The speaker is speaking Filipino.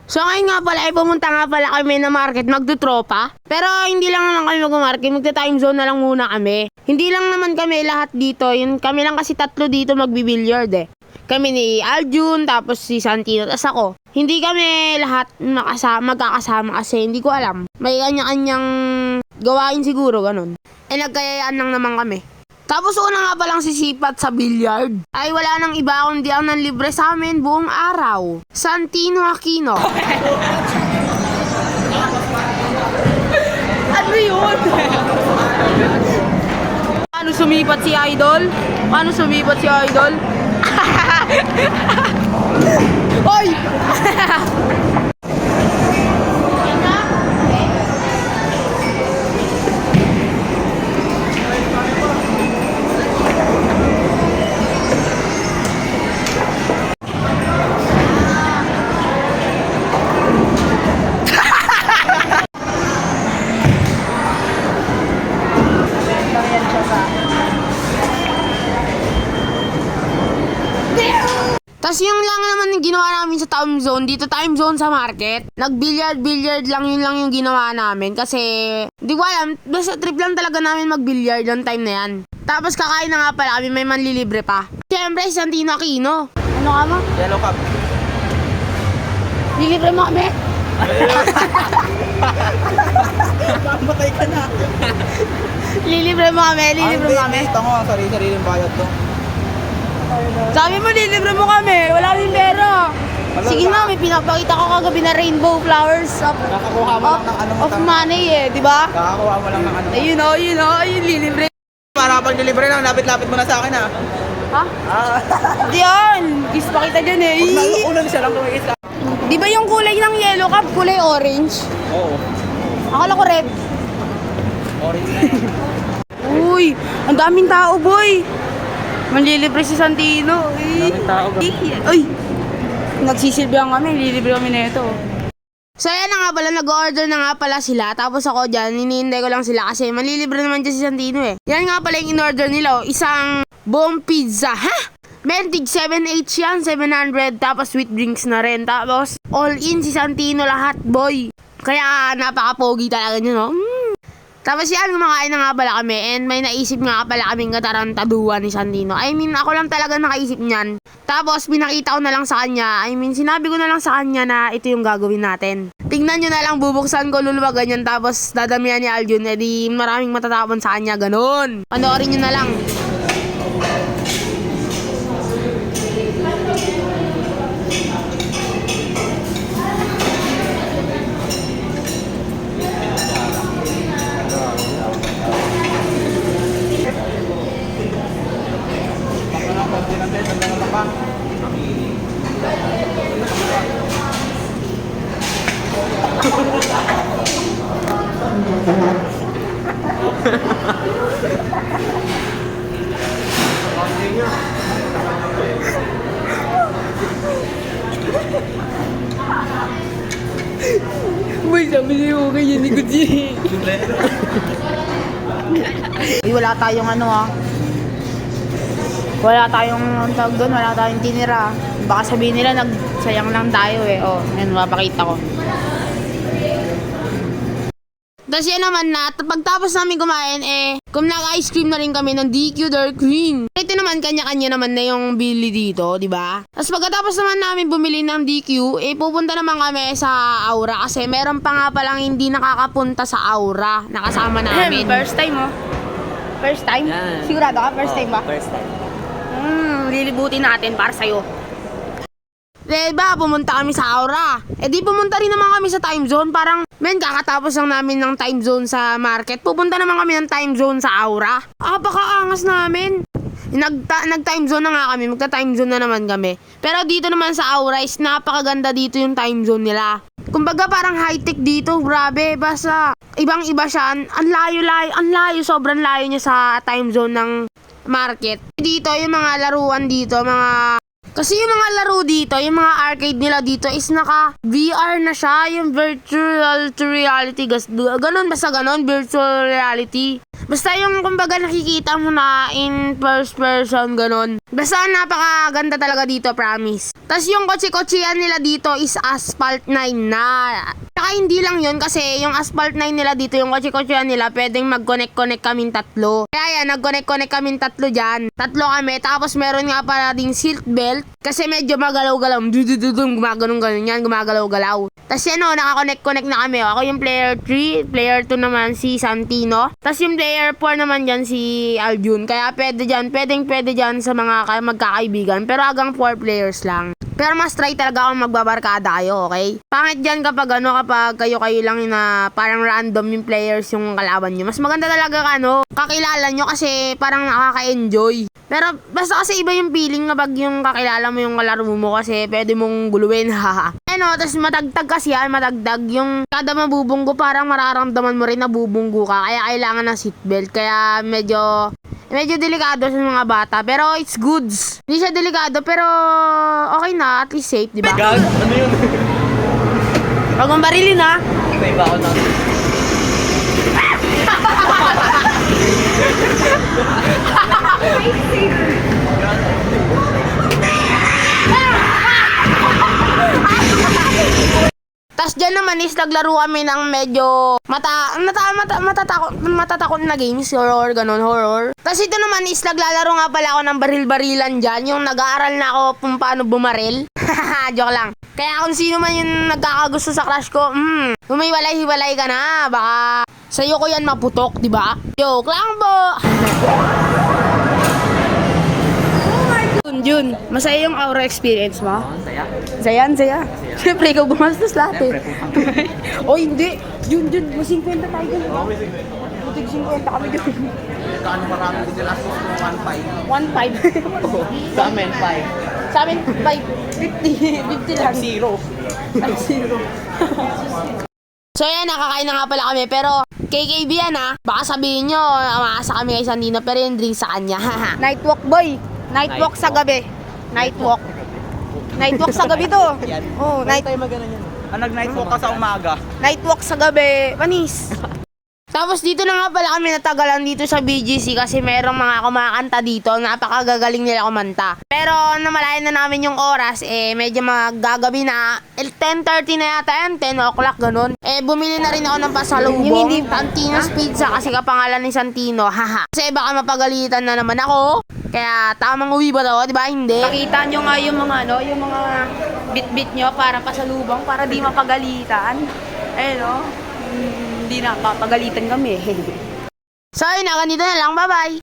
So ngayon nga pala ay pumunta nga pala kami na market magtutropa. Pero hindi lang naman kami mag-market, magta-time zone na lang muna kami. Hindi lang naman kami lahat dito, yun kami lang kasi tatlo dito magbi-billiard eh. Kami ni Aljun, tapos si Santino, tapos ako. Hindi kami lahat magkakasama kasi hindi ko alam. May kanya-kanyang gawain siguro, ganun. Eh nagkayayaan lang naman kami. Tapos una nga palang sisipat sa billiard. Ay wala nang iba kundi ang nanlibre sa amin buong araw. Santino Aquino. Ano yun? Paano sumipat si Idol? Paano sumipat si Idol? Oy! Tapos yung lang naman yung ginawa namin sa time zone, dito time zone sa market. Nag-billiard lang, yun lang yung ginawa namin. Kasi, di ko alam, basta trip lang talaga namin mag-billiard yung time na yan. Tapos kakain na nga pala kami, may manlilibre pa. Siyempre, si Santino Aquino. Ano ka mo? Yellow cup. Lilibre mo kami? Matay ka na. Lilibre mo kami, lilibre mo kami. Ito ko, sarili-sariling bayad to. Sabi mo, lilibre mo kami. Wala rin pera. Sige na, may pinapakita ko kagabi na rainbow flowers Nakakuha mo lang ng ano mo. of money eh, di ba? Nakakuha mo lang ng ano. Ayun o, ayun lilibre. Para pag delivery lang, lapit-lapit mo na sa akin ha. Ha? Di yan. Kiss pa kita dyan eh. Ulan siya lang tumigis lang. Di ba yung kulay ng yellow cup, kulay orange? Oo. Akala ko red. Orange na yan. Uy, ang daming tao, boy. Manlilibre si Santino. Daming tao ba? Uy, nagsisilbihan kami, lilibre kami na ito. So ayan na nga pala, nag-order na nga pala sila. Tapos ako dyan, hinihintay ko lang sila kasi manlilibre naman dyan si Santino eh. Yan nga pala yung in-order nila, isang buong pizza. Ha? Mentig 7H yan, 700. Tapos sweet drinks na rin. Tapos all in si Santino lahat, boy. Kaya napaka-pogi talaga nyo, no? Tapos yan, kumakain na nga pala kami. And may naisip nga pala kaming katarantaduan ni Santino. I mean, ako lang talaga nakaisip niyan. Tapos pinakita ko na lang sa kanya. I mean, sinabi ko na lang sa kanya na ito yung gagawin natin. Tingnan nyo na lang, bubuksan ko luluwag ganyan. Tapos dadamihan ni Aljun. Edi maraming matatapon sa kanya, ganun. Panoorin nyo na lang. Boy, sabi niyo, ganyan ni Gucci. Wala tayong ano ah. Wala tayong tawag doon, wala tayong tinira. Baka sabihin nila nagsayang lang tayo eh. Oh, yan, mapakita ko. Tapos yan naman na, pagtapos namin kumain, nag-ice cream na rin kami ng DQ Dark Green. Ito naman, kanya-kanya naman na yung bili dito, di ba? Tapos pagkatapos naman namin bumili ng DQ, pupunta naman kami sa Aura kasi meron pa nga palang hindi nakakapunta sa Aura, nakasama namin. First time oh. First time? Yan. Sigurado ka? First time ba? First time. Lilibutin natin para sa'yo. Diba, pumunta kami sa Aura. Di pumunta rin naman kami sa time zone. Parang, kakatapos lang namin ng time zone sa market. Pupunta naman kami ng time zone sa Aura. Baka-angas namin. Nag-time zone na nga kami. Magta-time zone na naman kami. Pero dito naman sa Aura is napakaganda dito yung time zone nila. Kumbaga parang high-tech dito. Grabe, basta ibang-iba siya. Ang layo, sobrang layo niya sa time zone ng market. Dito, yung mga laruan dito, kasi yung mga laro dito, yung mga arcade nila dito is naka-VR na siya, yung virtual to reality, ganun, basta ganun, virtual reality. Basta yung kumbaga nakikita mo na in first person, ganon. Basta napakaganda talaga dito, promise. Tas yung kotse-kotsehan nila dito is Asphalt 9 na. Saka hindi lang yun kasi yung Asphalt 9 nila dito, yung kotse-kotsehan nila, pwedeng mag-connect-connect kaming tatlo. Kaya yan, nag-connect-connect kaming tatlo dyan. Tatlo kami, tapos meron nga pala ding seat belt kasi medyo magalaw-galaw. Gumagano'n-ganon yan, gumagalaw-galaw. Tapos yan o, naka-connect-connect na kami. Ako yung player 3, player 2 naman si Santino. Tapos yung player 4 naman dyan si Aljun. Kaya pwede dyan sa mga magkakaibigan. Pero hanggang 4 players lang. Pero mas try talaga akong magbabarkada kayo, okay? Pangit dyan kapag kapag kayo lang na parang random yung players yung kalaban nyo. Mas maganda talaga kakilala nyo kasi parang nakaka-enjoy. Pero basta kasi iba yung feeling kapag yung kakilala mo yung kalaro mo kasi pwede mong guluhin, haha. Tapos matagtag kasi yan, matagtag. Yung kada mabubunggo parang mararamdaman mo rin na bubunggo ka. Kaya kailangan ng seatbelt. Kaya medyo delikado sa mga bata. Pero it's goods. Hindi siya delikado pero okay na. At least safe, di ba? Gag, ano yun? Huwag mong barilin ha. May iba ako na. Tas dyan naman is naglaro kami ng medyo matatakot na games, horror, horror. Tas ito naman is naglalaro nga pala ako ng baril-barilan dyan, yung nag-aaral na ako kung paano bumaril. Joke lang. Kaya kung sino man yung nagkakagusto sa crush ko, humiwalay-hiwalay ka na, baka sa'yo ko yan maputok, di ba? Joke lang po. Jun, masaya yung aura experience mo? Saya. Saya. Siyempre, ikaw gumastos lahat eh. O hindi. Jun, mas 50 tayo dun. Butig 50 kami dun. Kaano marami din nila sa 1.5. 1.5. Sa amin, 5. Sa amin, 5. 50 lang. Zero. So yan, nakakain na nga pala kami. Pero, KKB yan ha. Baka sabihin nyo, maasa kami kay Sandino. Pero yung drink sa kanya. Night walk boy. Night walk sa gabi. Night walk. Night walk sa gabi to. Yan. Oh, Night tayo magano yan. Nag-night walk ka sa umaga. Night walk sa gabi. Panis. Tapos dito na nga pala kami natagalan dito sa BGC kasi merong mga kumakanta dito. Napakagagaling nila kumanta. Pero namalayan na namin yung oras, medyo magagabi na. 10:30 na yata yan, 10 o'clock ganun. Bumili na rin ako ng pasalubong. Yung hindi Santino's Pizza kasi kapangalan ni Santino, haha. Kasi baka mapagalitan na naman ako. Kaya tamang uwi ba daw, di ba? Hindi. Pakita nyo nga yung mga yung mga bit-bit nyo para pasalubong, para di mapagalitan. Hindi na, papagalitan kami. So yun na, ganito na lang. Bye-bye!